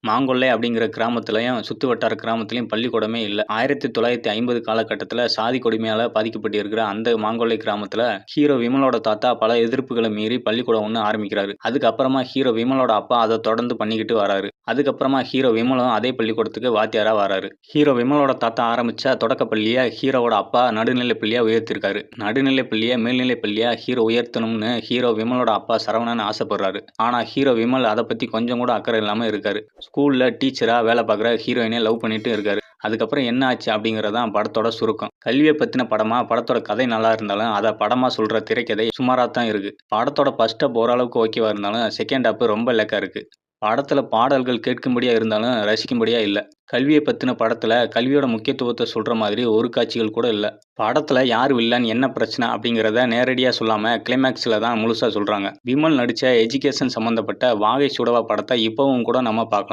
மாங்கொல்லை அப்படிங்கிற கிராமத்திலயும், சுத்து வட்டார கிராமத்திலயும் பள்ளிக்கூடமே இல்ல. 1950 காலகட்டத்தில சாதி கொடுமையால பாதிக்கப்பட்டிருக்கிற அந்த மாங்கொல்லை கிராமத்தில, ஹீரோ விமலோட தாத்தா பல எதிர்ப்புகள மீறி பள்ளிக்கூடம் ஒண்ணு ஆரம்பிக்கிறாரு. அதுக்கப்புறமா ஹீரோ விமலோட அப்பா அத தொடர்ந்து பண்ணிக்கிட்டு வராரு. அதுக்கப்புறமா ஹீரோ விமலும் அதே பள்ளிக்கூடத்துக்கு வாத்தியாரா வராரு. ஹீரோ விமலோட தாத்தா ஆரம்பிச்ச தொடக்கப் பள்ளிய ஹீரோவோட அப்பா நடுநிலைப் பள்ளியா உயர்த்தியிருக்காரு. நடுநிலைப் பள்ளிய மேல்நிலைப் பள்ளியா ஹீரோ உயர்த்தணும்னு ஹீரோ விமலோட அப்பா சரவணன் ஆசைப்படுறாரு. ஆனா ஹீரோ விமல் அத பத்தி கொஞ்சம் கூட அக்கறை இல்லாம இருக்காரு. ஸ்கூல்ல டீச்சரா வேலை பார்க்குற ஹீரோயினை லவ் பண்ணிட்டு இருக்காரு. அதுக்கப்புறம் என்ன ஆச்சு அப்படிங்கிறது தான் படத்தோட சுருக்கம். கல்விய பத்தின படமா, படத்தோட கதை நல்லா இருந்தாலும், அத படமா சொல்ற திரைக்கதை சுமாரா தான் இருக்கு. படத்தோட ஃபர்ஸ்ட் ஹாப் ஓரளவுக்கு ஓகேவா இருந்தாலும், செகண்ட் ஹாப் ரொம்ப லேக்கா இருக்கு. படத்துல பாடல்கள் கேட்கும்படியா இருந்தாலும், ரசிக்கும்படியா இல்ல. கல்விய பத்தின படத்துல கல்வியோட முக்கியத்துவத்த சொல்ற மாதிரி ஒரு காட்சிகள் கூட இல்ல. படத்துல யார் வில்லன், என்ன பிரச்சனை அப்படிங்கிறத நேரடியா சொல்லாம கிளைமாக்ஸ்ல தான் முழுசா சொல்றாங்க. விமல் நடிச்ச எஜுகேஷன் சம்பந்தப்பட்ட வாகை சுடவா படத்த இப்பவும் கூட நம்ம பார்க்கலாம்.